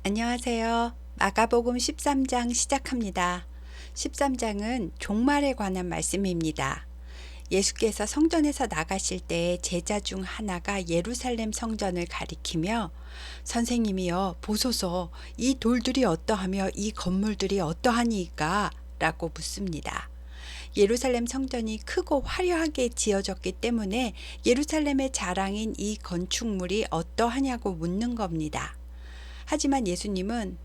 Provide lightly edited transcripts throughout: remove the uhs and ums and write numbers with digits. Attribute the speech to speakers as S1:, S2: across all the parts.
S1: 안녕하세요. 마가복음 13장 시작합니다. 13장은 종말에 관한 말씀입니다. 예수께서 성전에서 나가실 때 제자 중 하나가 예루살렘 성전을 가리키며 선생님이여 보소서 이 돌들이 어떠하며 이 건물들이 어떠하니이까? 라고 묻습니다. 예루살렘 성전이 크고 화려하게 지어졌기 때문에 예루살렘의 자랑인 이 건축물이 어떠하냐고 묻는 겁니다. 하지만 예수님은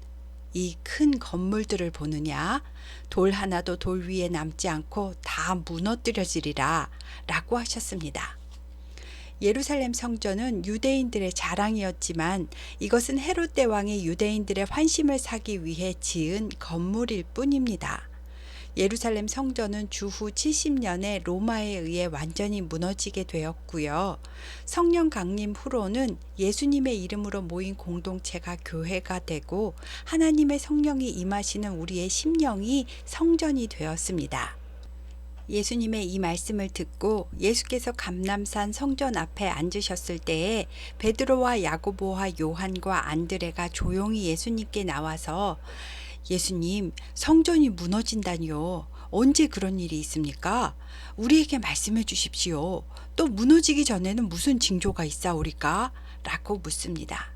S1: 이 큰 건물들을 보느냐? 돌 하나도 돌 위에 남지 않고 다 무너뜨려지리라 라고 하셨습니다. 예루살렘 성전은 유대인들의 자랑이었지만 이것은 헤롯 대왕이 유대인들의 환심을 사기 위해 지은 건물일 뿐입니다. 예루살렘 성전은 주후 70년에 로마에 의해 완전히 무너지게 되었고요. 성령 강림 후로는 예수님의 이름으로 모인 공동체가 교회가 되고 하나님의 성령이 임하시는 우리의 심령이 성전이 되었습니다. 예수님의 이 말씀을 듣고 예수께서 감람산 성전 앞에 앉으셨을 때에 베드로와 야고보와 요한과 안드레가 조용히 예수님께 나와서 예수님, 성전이 무너진다니요. 언제 그런 일이 있습니까? 우리에게 말씀해 주십시오. 또 무너지기 전에는 무슨 징조가 있사오리까? 라고 묻습니다.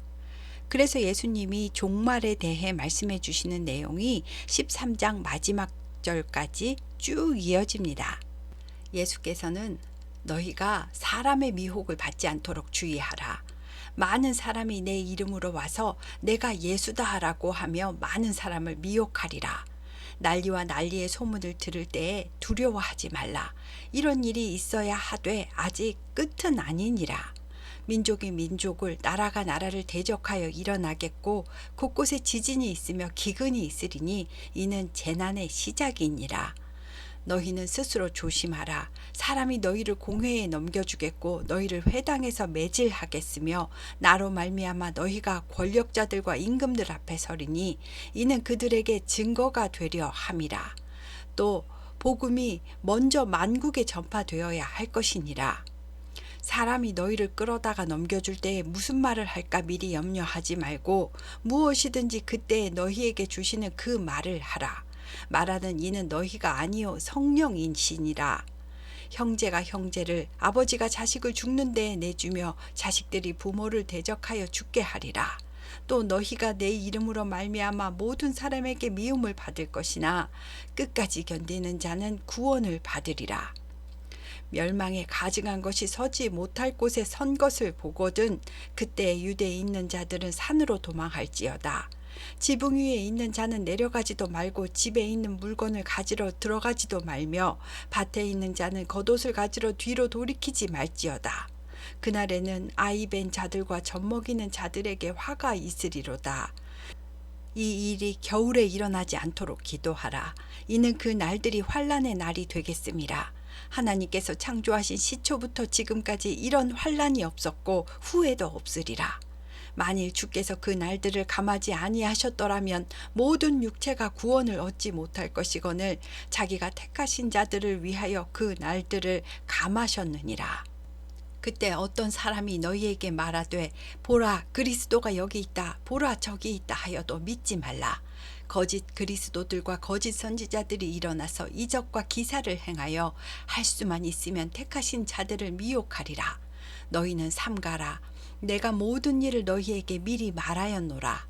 S1: 그래서 예수님이 종말에 대해 말씀해 주시는 내용이 13장 마지막 절까지 쭉 이어집니다. 예수께서는 너희가 사람의 미혹을 받지 않도록 주의하라. 많은 사람이 내 이름으로 와서 내가 예수다라고 하며 많은 사람을 미혹하리라. 난리와 난리의 소문을 들을 때에 두려워하지 말라. 이런 일이 있어야 하되 아직 끝은 아니니라. 민족이 민족을 나라가 나라를 대적하여 일어나겠고 곳곳에 지진이 있으며 기근이 있으리니 이는 재난의 시작이니라. 너희는 스스로 조심하라. 사람이 너희를 공회에 넘겨주겠고 너희를 회당에서 매질하겠으며 나로 말미암아 너희가 권력자들과 임금들 앞에 서리니 이는 그들에게 증거가 되려 함이라. 또 복음이 먼저 만국에 전파되어야 할 것이니라. 사람이 너희를 끌어다가 넘겨줄 때에 무슨 말을 할까 미리 염려하지 말고 무엇이든지 그때에 너희에게 주시는 그 말을 하라. 말하는 이는 너희가 아니요 성령이시니라. 형제가 형제를 아버지가 자식을 죽는 데에 내주며 자식들이 부모를 대적하여 죽게 하리라. 또 너희가 내 이름으로 말미암아 모든 사람에게 미움을 받을 것이나 끝까지 견디는 자는 구원을 받으리라. 멸망에 가증한 것이 서지 못할 곳에 선 것을 보거든 그때 유대에 있는 자들은 산으로 도망할지어다. 지붕 위에 있는 자는 내려가지도 말고 집에 있는 물건을 가지러 들어가지도 말며 밭에 있는 자는 겉옷을 가지러 뒤로 돌이키지 말지어다. 그날에는 아이 벤 자들과 젖먹이는 자들에게 화가 있으리로다. 이 일이 겨울에 일어나지 않도록 기도하라. 이는 그 날들이 환난의 날이 되겠음이라. 하나님께서 창조하신 시초부터 지금까지 이런 환난이 없었고 후에도 없으리라. 만일 주께서 그 날들을 감하지 아니하셨더라면 모든 육체가 구원을 얻지 못할 것이거늘 자기가 택하신 자들을 위하여 그 날들을 감하셨느니라. 그때 어떤 사람이 너희에게 말하되 보라 그리스도가 여기 있다 보라 저기 있다 하여도 믿지 말라. 거짓 그리스도들과 거짓 선지자들이 일어나서 이적과 기사를 행하여 할 수만 있으면 택하신 자들을 미혹하리라. 너희는 삼가라. 내가 모든 일을 너희에게 미리 말하였노라.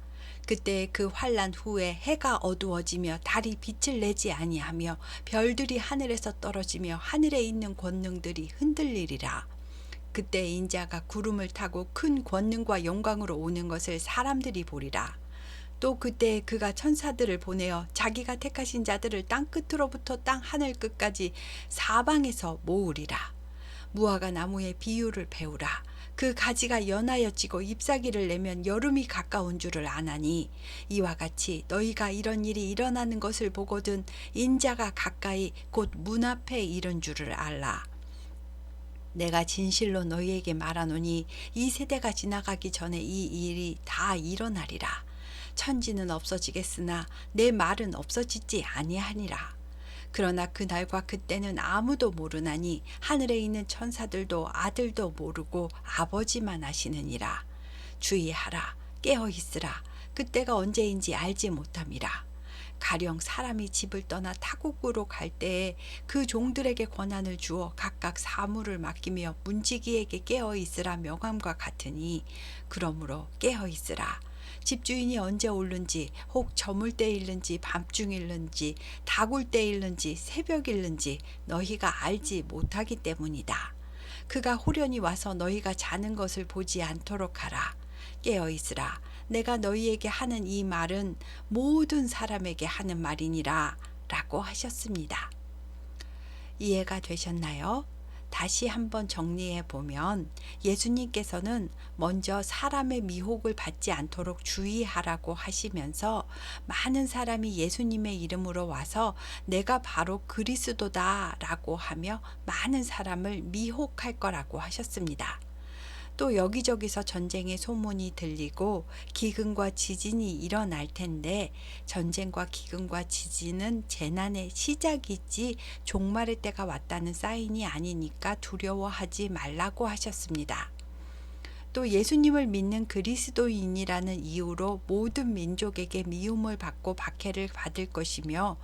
S1: 그때 그 환난 후에 해가 어두워지며 달이 빛을 내지 아니하며 별들이 하늘에서 떨어지며 하늘에 있는 권능들이 흔들리리라. 그때 인자가 구름을 타고 큰 권능과 영광으로 오는 것을 사람들이 보리라. 또 그때 그가 천사들을 보내어 자기가 택하신 자들을 땅 끝으로부터 땅 하늘 끝까지 사방에서 모으리라. 무화과 나무의 비유를 배우라. 그 가지가 연하여 지고 잎사귀를 내면 여름이 가까운 줄을 아나니 이와 같이 너희가 이런 일이 일어나는 것을 보거든 인자가 가까이 곧 문 앞에 이른 줄을 알라. 내가 진실로 너희에게 말하노니 이 세대가 지나가기 전에 이 일이 다 일어나리라. 천지는 없어지겠으나 내 말은 없어지지 아니하니라. 그러나 그날과 그때는 아무도 모르나니 하늘에 있는 천사들도 아들도 모르고 아버지만 아시느니라. 주의하라. 깨어 있으라. 그때가 언제인지 알지 못함이라. 가령 사람이 집을 떠나 타국으로 갈 때에 그 종들에게 권한을 주어 각각 사물을 맡기며 문지기에게 깨어 있으라 명함과 같으니, 그러므로 깨어 있으라. 집주인이 언제 오는지, 혹 저물 때일는지 밤중일는지 다굴 때일는지 새벽일는지 너희가 알지 못하기 때문이다. 그가 호련히 와서 너희가 자는 것을 보지 않도록 하라. 깨어 있으라. 내가 너희에게 하는 이 말은 모든 사람에게 하는 말이니라 라고 하셨습니다. 이해가 되셨나요? 다시 한번 정리해 보면 예수님께서는 먼저 사람의 미혹을 받지 않도록 주의하라고 하시면서 많은 사람이 예수님의 이름으로 와서 내가 바로 그리스도다 라고 하며 많은 사람을 미혹할 거라고 하셨습니다. 또 여기저기서 전쟁의 소문이 들리고 기근과 지진이 일어날 텐데, 전쟁과 기근과 지진은 재난의 시작이지 종말의 때가 왔다는 사인이 아니니까 두려워하지 말라고 하셨습니다. 또 예수님을 믿는 그리스도인이라는 이유로 모든 민족에게 미움을 받고 박해를 받을 것이며,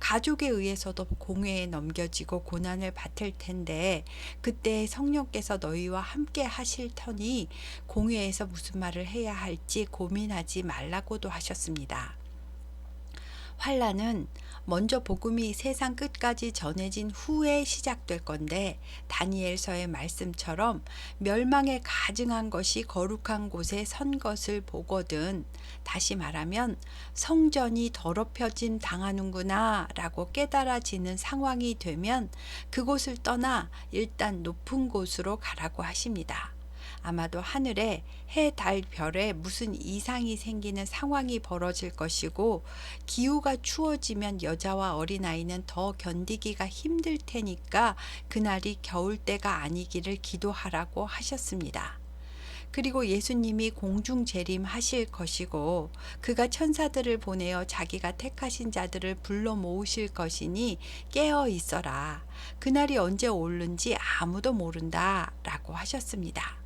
S1: 가족에 의해서도 공회에 넘겨지고 고난을 받을 텐데, 그때 성령께서 너희와 함께 하실 터니 공회에서 무슨 말을 해야 할지 고민하지 말라고도 하셨습니다. 환란은 먼저 복음이 세상 끝까지 전해진 후에 시작될 건데, 다니엘서의 말씀처럼 멸망에 가증한 것이 거룩한 곳에 선 것을 보거든, 다시 말하면 성전이 더럽혀짐 당하는구나 라고 깨달아지는 상황이 되면 그곳을 떠나 일단 높은 곳으로 가라고 하십니다. 아마도 하늘에 해, 달, 별에 무슨 이상이 생기는 상황이 벌어질 것이고, 기후가 추워지면 여자와 어린아이는 더 견디기가 힘들 테니까 그날이 겨울 때가 아니기를 기도하라고 하셨습니다. 그리고 예수님이 공중 재림하실 것이고, 그가 천사들을 보내어 자기가 택하신 자들을 불러 모으실 것이니 깨어 있어라. 그날이 언제 오는지 아무도 모른다 라고 하셨습니다.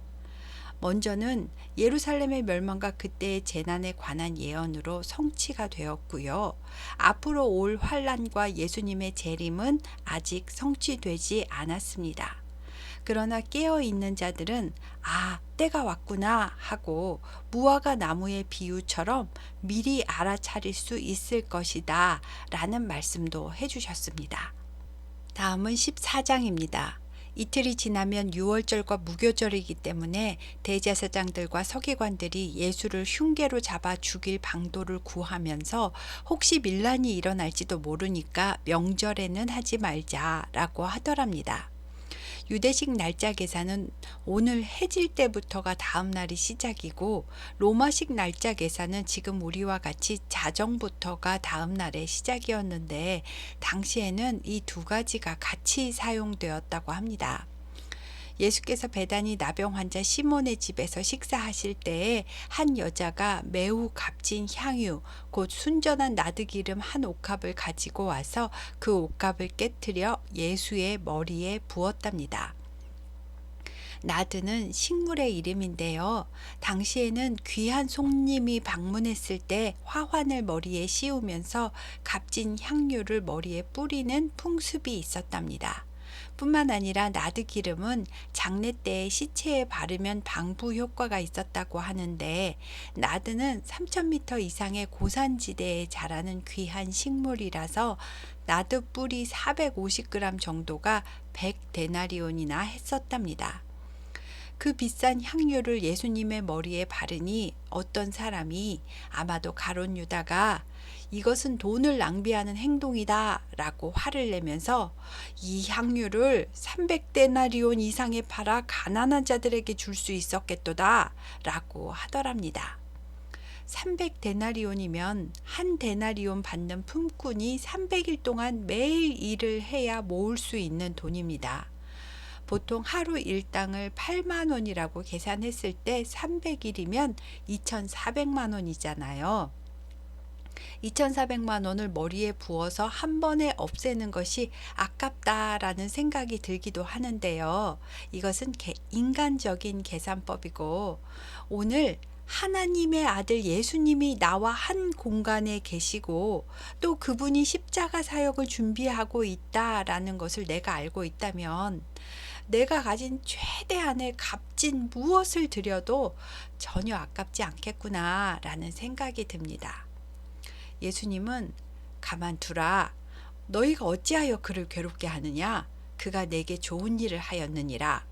S1: 먼저는 예루살렘의 멸망과 그때의 재난에 관한 예언으로 성취가 되었고요. 앞으로 올 환란과 예수님의 재림은 아직 성취되지 않았습니다. 그러나 깨어 있는 자들은 때가 왔구나 하고 무화과 나무의 비유처럼 미리 알아차릴 수 있을 것이다 라는 말씀도 해주셨습니다. 다음은 14장입니다. 이틀이 지나면 유월절과 무교절이기 때문에 대제사장들과 서기관들이 예수를 흉계로 잡아 죽일 방도를 구하면서 혹시 밀란이 일어날지도 모르니까 명절에는 하지 말자라고 하더랍니다. 유대식 날짜 계산은 오늘 해질 때부터가 다음 날이 시작이고, 로마식 날짜 계산은 지금 우리와 같이 자정부터가 다음 날의 시작이었는데, 당시에는 이 두 가지가 같이 사용되었다고 합니다. 예수께서 베다니 나병 환자 시몬의 집에서 식사하실 때에 한 여자가 매우 값진 향유, 곧 순전한 나드기름 한 옥합을 가지고 와서 그 옥합을 깨트려 예수의 머리에 부었답니다. 나드는 식물의 이름인데요. 당시에는 귀한 손님이 방문했을 때 화환을 머리에 씌우면서 값진 향유를 머리에 뿌리는 풍습이 있었답니다. 뿐만 아니라 나드 기름은 장례 때 시체에 바르면 방부 효과가 있었다고 하는데, 나드는 3000m 이상의 고산지대에 자라는 귀한 식물이라서 나드 뿌리 450g 정도가 100데나리온이나 했었답니다. 그 비싼 향유를 예수님의 머리에 바르니 어떤 사람이, 아마도 가룟 유다가 이것은 돈을 낭비하는 행동이다 라고 화를 내면서 이 향유를 300데나리온 이상에 팔아 가난한 자들에게 줄 수 있었겠도다 라고 하더랍니다. 300데나리온이면 한 데나리온 받는 품꾼이 300일 동안 매일 일을 해야 모을 수 있는 돈입니다. 보통 하루 일당을 8만 원이라고 계산했을 때 300일이면 2,400만 원이잖아요. 2,400만 원을 머리에 부어서 한 번에 없애는 것이 아깝다라는 생각이 들기도 하는데요. 이것은 인간적인 계산법이고, 오늘 하나님의 아들 예수님이 나와 한 공간에 계시고 또 그분이 십자가 사역을 준비하고 있다라는 것을 내가 알고 있다면 내가 가진 최대한의 값진 무엇을 드려도 전혀 아깝지 않겠구나라는 생각이 듭니다. 예수님은 가만두라. 너희가 어찌하여 그를 괴롭게 하느냐? 그가 내게 좋은 일을 하였느니라.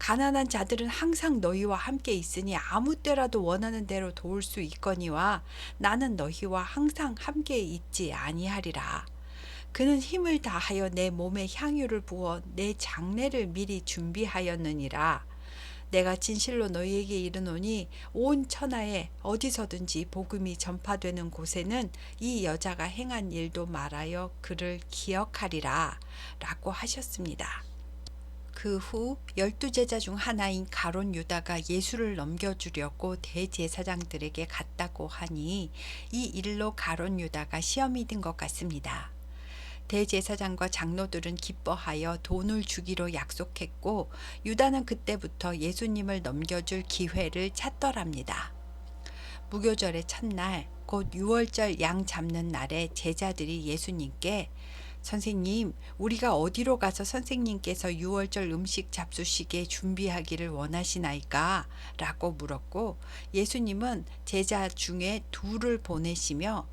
S1: 가난한 자들은 항상 너희와 함께 있으니 아무 때라도 원하는 대로 도울 수 있거니와 나는 너희와 항상 함께 있지 아니하리라. 그는 힘을 다하여 내 몸에 향유를 부어 내 장례를 미리 준비하였느니라. 내가 진실로 너희에게 이르노니 온 천하에 어디서든지 복음이 전파되는 곳에는 이 여자가 행한 일도 말하여 그를 기억하리라 라고 하셨습니다. 그 후 12제자 중 하나인 가룟 유다가 예수를 넘겨주려고 대제사장들에게 갔다고 하니 이 일로 가룟 유다가 시험이 든 것 같습니다. 대제사장과 장로들은 기뻐하여 돈을 주기로 약속했고 유다는 그때부터 예수님을 넘겨줄 기회를 찾더랍니다. 무교절의 첫날 곧 유월절 양 잡는 날에 제자들이 예수님께 선생님, 우리가 어디로 가서 선생님께서 유월절 음식 잡수시게 준비하기를 원하시나이까? 라고 물었고 예수님은 제자 중에 둘을 보내시며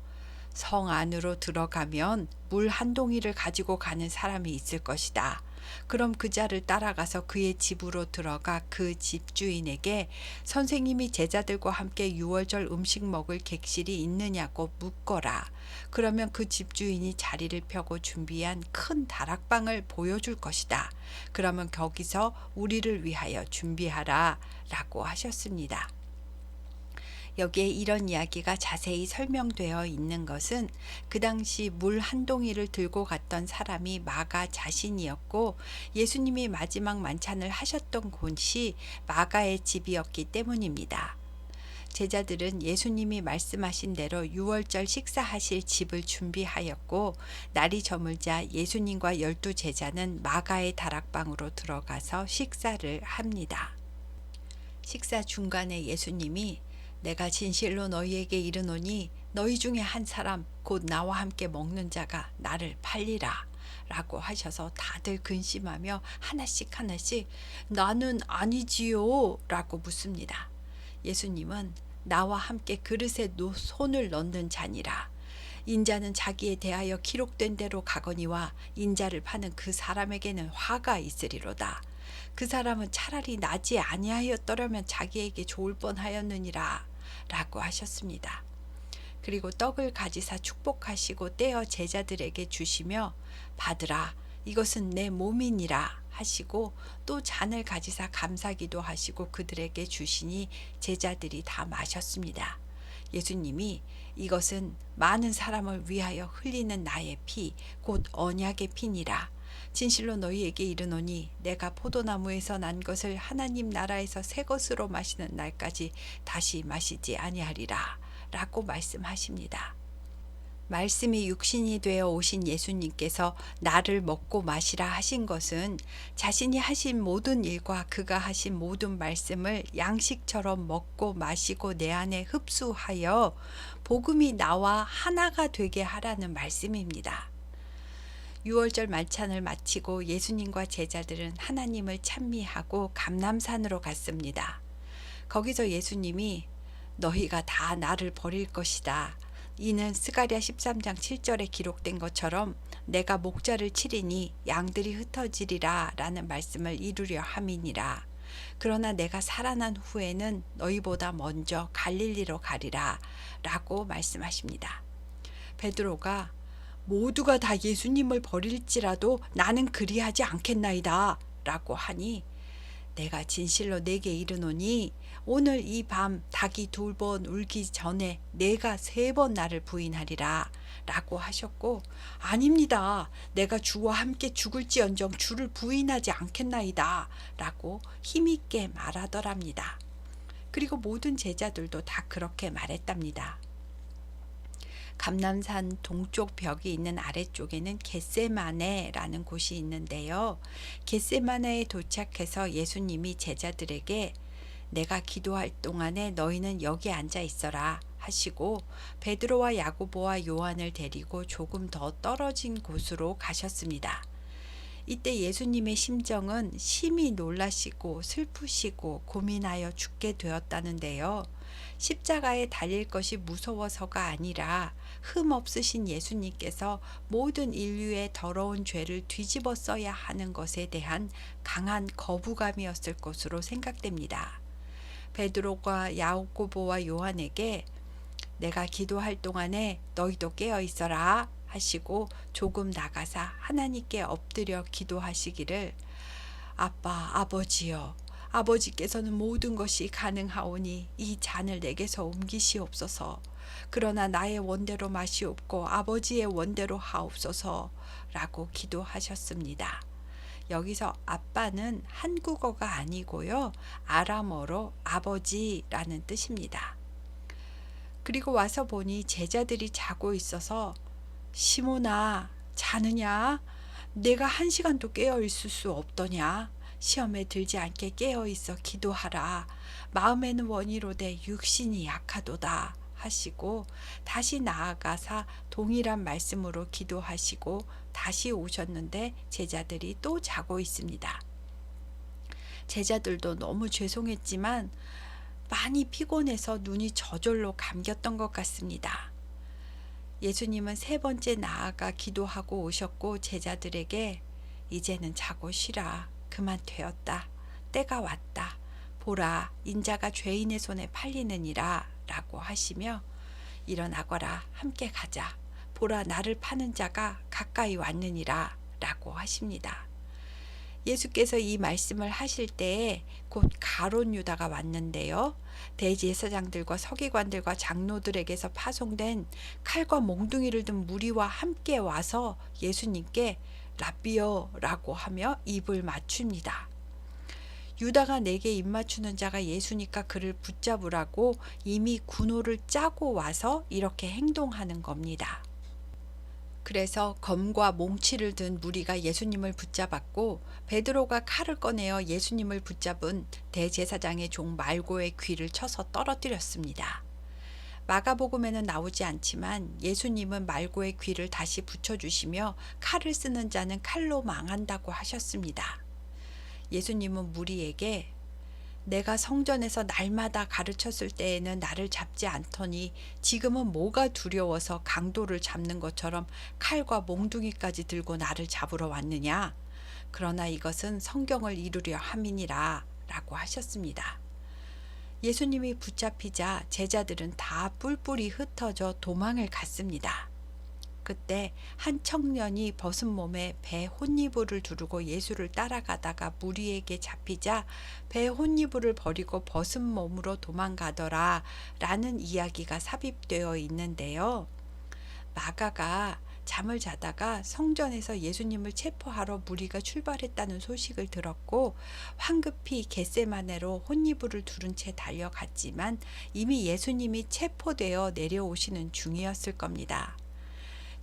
S1: 성 안으로 들어가면 물 한 동이를 가지고 가는 사람이 있을 것이다. 그럼 그 자를 따라가서 그의 집으로 들어가 그 집주인에게 선생님이 제자들과 함께 유월절 음식 먹을 객실이 있느냐고 묻거라. 그러면 그 집주인이 자리를 펴고 준비한 큰 다락방을 보여줄 것이다. 그러면 거기서 우리를 위하여 준비하라 라고 하셨습니다. 여기에 이런 이야기가 자세히 설명되어 있는 것은 그 당시 물 한 동이를 들고 갔던 사람이 마가 자신이었고 예수님이 마지막 만찬을 하셨던 곳이 마가의 집이었기 때문입니다. 제자들은 예수님이 말씀하신 대로 유월절 식사하실 집을 준비하였고 날이 저물자 예수님과 12제자는 마가의 다락방으로 들어가서 식사를 합니다. 식사 중간에 예수님이 내가 진실로 너희에게 이르노니 너희 중에 한 사람 곧 나와 함께 먹는 자가 나를 팔리라 라고 하셔서 다들 근심하며 하나씩 나는 아니지요 라고 묻습니다. 예수님은 나와 함께 그릇에 손을 넣는 자니라. 인자는 자기에 대하여 기록된 대로 가거니와 인자를 파는 그 사람에게는 화가 있으리로다. 그 사람은 차라리 나지 아니하였더라면 자기에게 좋을 뻔하였느니라 라고 하셨습니다. 그리고 떡을 가지사 축복하시고 떼어 제자들에게 주시며 받으라 이것은 내 몸이니라 하시고 또 잔을 가지사 감사기도 하시고 그들에게 주시니 제자들이 다 마셨습니다. 예수님이 이것은 많은 사람을 위하여 흘리는 나의 피 곧 언약의 피니라. 진실로 너희에게 이르노니 내가 포도나무에서 난 것을 하나님 나라에서 새 것으로 마시는 날까지 다시 마시지 아니하리라 라고 말씀하십니다. 말씀이 육신이 되어 오신 예수님께서 나를 먹고 마시라 하신 것은 자신이 하신 모든 일과 그가 하신 모든 말씀을 양식처럼 먹고 마시고 내 안에 흡수하여 복음이 나와 하나가 되게 하라는 말씀입니다. 유월절 만찬을 마치고 예수님과 제자들은 하나님을 찬미하고 감람산으로 갔습니다. 거기서 예수님이 너희가 다 나를 버릴 것이다. 이는 스가랴 13장 7절에 기록된 것처럼 내가 목자를 치리니 양들이 흩어지리라 라는 말씀을 이루려 함이니라. 그러나 내가 살아난 후에는 너희보다 먼저 갈릴리로 가리라 라고 말씀하십니다. 베드로가 모두가 다 예수님을 버릴지라도 나는 그리하지 않겠나이다 라고 하니 내가 진실로 내게 이르노니 오늘 이 밤 닭이 2번 울기 전에 내가 3번 나를 부인하리라 라고 하셨고 아닙니다. 내가 주와 함께 죽을지언정 주를 부인하지 않겠나이다 라고 힘있게 말하더랍니다. 그리고 모든 제자들도 다 그렇게 말했답니다. 감람산 동쪽 벽이 있는 아래쪽에는 겟세마네라는 곳이 있는데요. 겟세마네에 도착해서 예수님이 제자들에게 내가 기도할 동안에 너희는 여기 앉아 있어라 하시고 베드로와 야고보와 요한을 데리고 조금 더 떨어진 곳으로 가셨습니다. 이때 예수님의 심정은 심히 놀라시고 슬프시고 고민하여 죽게 되었다는데요. 십자가에 달릴 것이 무서워서가 아니라 흠 없으신 예수님께서 모든 인류의 더러운 죄를 뒤집어 써야 하는 것에 대한 강한 거부감이었을 것으로 생각됩니다. 베드로가 야고보와 요한에게 내가 기도할 동안에 너희도 깨어 있어라 하시고 조금 나가사 하나님께 엎드려 기도하시기를 아빠 아버지여 아버지께서는 모든 것이 가능하오니 이 잔을 내게서 옮기시옵소서. 그러나 나의 원대로 마시옵고 아버지의 원대로 하옵소서 라고 기도하셨습니다. 여기서 아빠는 한국어가 아니고요. 아람어로 아버지라는 뜻입니다. 그리고 와서 보니 제자들이 자고 있어서 시몬아 자느냐? 내가 1시간도 깨어 있을 수 없더냐? 시험에 들지 않게 깨어 있어 기도하라. 마음에는 원이로되 육신이 약하도다 하시고 다시 나아가사 동일한 말씀으로 기도하시고 다시 오셨는데 제자들이 또 자고 있습니다. 제자들도 너무 죄송했지만 많이 피곤해서 눈이 저절로 감겼던 것 같습니다. 예수님은 3번째 나아가 기도하고 오셨고 제자들에게 이제는 자고 쉬라. 그만 되었다. 때가 왔다. 보라 인자가 죄인의 손에 팔리느니라 라고 하시며 일어나거라 함께 가자. 보라 나를 파는 자가 가까이 왔느니라 라고 하십니다. 예수께서 이 말씀을 하실 때에 곧 가룟 유다가 왔는데요. 대제사장들과 서기관들과 장로들에게서 파송된 칼과 몽둥이를 든 무리와 함께 와서 예수님께 랍비여 라고 하며 입을 맞춥니다. 유다가 내게 입 맞추는 자가 예수니까 그를 붙잡으라고 이미 군호를 짜고 와서 이렇게 행동하는 겁니다. 그래서 검과 몽치를 든 무리가 예수님을 붙잡았고 베드로가 칼을 꺼내어 예수님을 붙잡은 대제사장의 종 말고의 귀를 쳐서 떨어뜨렸습니다. 마가복음에는 나오지 않지만 예수님은 말고의 귀를 다시 붙여주시며 칼을 쓰는 자는 칼로 망한다고 하셨습니다. 예수님은 무리에게 내가 성전에서 날마다 가르쳤을 때에는 나를 잡지 않더니 지금은 뭐가 두려워서 강도를 잡는 것처럼 칼과 몽둥이까지 들고 나를 잡으러 왔느냐? 그러나 이것은 성경을 이루려 함이니라 라고 하셨습니다. 예수님이 붙잡히자 제자들은 다 뿔뿔이 흩어져 도망을 갔습니다. 그때 한 청년이 벗은 몸에 배 혼이불을 두르고 예수를 따라가다가 무리에게 잡히자 배 혼이불을 버리고 벗은 몸으로 도망가더라 라는 이야기가 삽입되어 있는데요. 마가가 잠을 자다가 성전에서 예수님을 체포하러 무리가 출발했다는 소식을 들었고 황급히 겟세마네로 혼이불을 두른 채 달려갔지만 이미 예수님이 체포되어 내려오시는 중이었을 겁니다.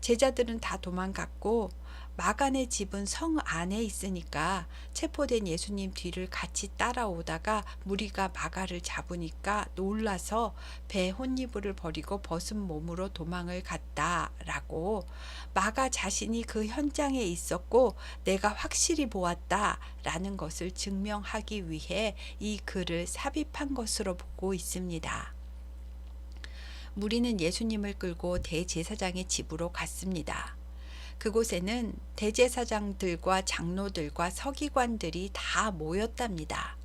S1: 제자들은 다 도망갔고 마간의 집은 성 안에 있으니까 체포된 예수님 뒤를 같이 따라오다가 무리가 마가를 잡으니까 놀라서 배 혼이불을 버리고 벗은 몸으로 도망을 갔다라고 마가 자신이 그 현장에 있었고 내가 확실히 보았다라는 것을 증명하기 위해 이 글을 삽입한 것으로 보고 있습니다. 무리는 예수님을 끌고 대제사장의 집으로 갔습니다. 그곳에는 대제사장들과 장로들과 서기관들이 다 모였답니다.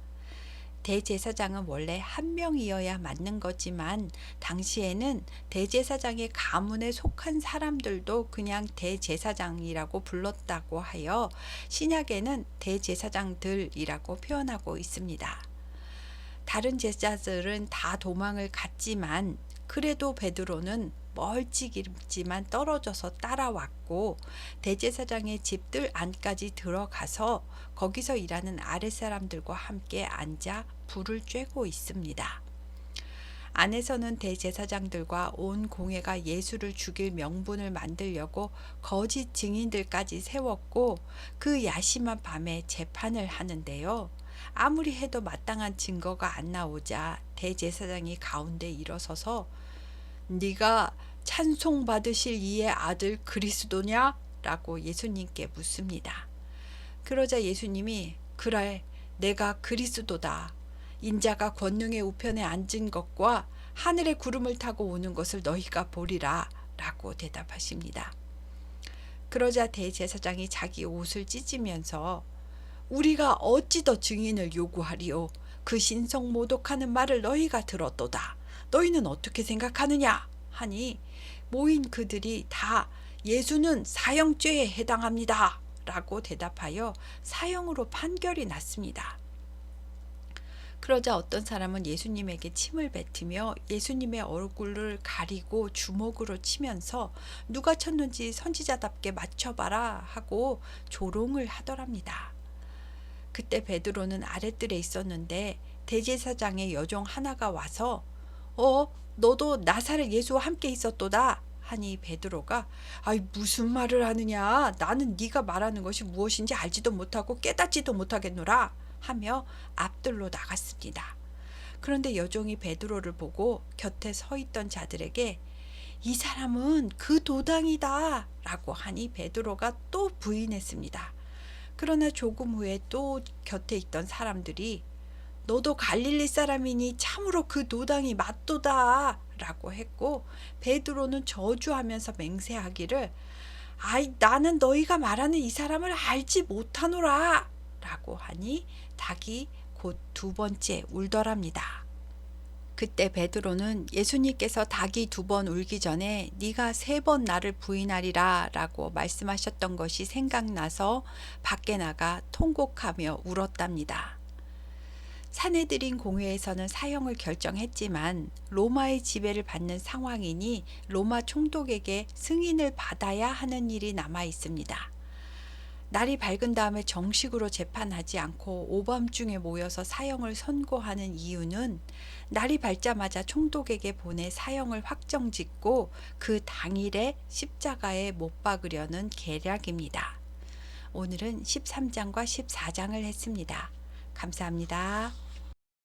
S1: 대제사장은 원래 한 명이어야 맞는 거지만 당시에는 대제사장의 가문에 속한 사람들도 그냥 대제사장이라고 불렀다고 하여 신약에는 대제사장들이라고 표현하고 있습니다. 다른 제자들은 다 도망을 갔지만 그래도 베드로는 멀찍이지만 떨어져서 따라왔고 대제사장의 집들 안까지 들어가서 거기서 일하는 아랫사람들과 함께 앉아 불을 쬐고 있습니다. 안에서는 대제사장들과 온 공회가 예수를 죽일 명분을 만들려고 거짓 증인들까지 세웠고 그 야심한 밤에 재판을 하는데요. 아무리 해도 마땅한 증거가 안 나오자 대제사장이 가운데 일어서서 네가 찬송 받으실 이의 아들 그리스도냐? 라고 예수님께 묻습니다. 그러자 예수님이 그래 내가 그리스도다. 인자가 권능의 우편에 앉은 것과 하늘의 구름을 타고 오는 것을 너희가 보리라 라고 대답하십니다. 그러자 대제사장이 자기 옷을 찢으면서 우리가 어찌 더 증인을 요구하리요? 그 신성 모독하는 말을 너희가 들었도다. 너희는 어떻게 생각하느냐? 하니 모인 그들이 다 예수는 사형죄에 해당합니다. 라고 대답하여 사형으로 판결이 났습니다. 그러자 어떤 사람은 예수님에게 침을 뱉으며 예수님의 얼굴을 가리고 주먹으로 치면서 누가 쳤는지 선지자답게 맞춰봐라 하고 조롱을 하더랍니다. 그때 베드로는 아랫뜰에 있었는데 대제사장의 여종 하나가 와서 너도 나사렛 예수와 함께 있었도다 하니 베드로가 아이 무슨 말을 하느냐 나는 네가 말하는 것이 무엇인지 알지도 못하고 깨닫지도 못하겠노라 하며 앞뜰로 나갔습니다. 그런데 여종이 베드로를 보고 곁에 서 있던 자들에게 이 사람은 그 도당이다 라고 하니 베드로가 또 부인했습니다. 그러나 조금 후에 또 곁에 있던 사람들이 너도 갈릴리 사람이니 참으로 그 도당이 맞도다 라고 했고 베드로는 저주하면서 맹세하기를 아이 나는 너희가 말하는 이 사람을 알지 못하노라 라고 하니 닭이 곧 두 번째 울더랍니다. 그때 베드로는 예수님께서 닭이 두 번 울기 전에 네가 세 번 나를 부인하리라 라고 말씀하셨던 것이 생각나서 밖에 나가 통곡하며 울었답니다. 산헤드린 공회에서는 사형을 결정했지만 로마의 지배를 받는 상황이니 로마 총독에게 승인을 받아야 하는 일이 남아 있습니다. 날이 밝은 다음에 정식으로 재판하지 않고 오밤중에 모여서 사형을 선고하는 이유는 날이 밝자마자 총독에게 보내 사형을 확정짓고 그 당일에 십자가에 못 박으려는 계략입니다. 오늘은 13장과 14장을 했습니다. 감사합니다.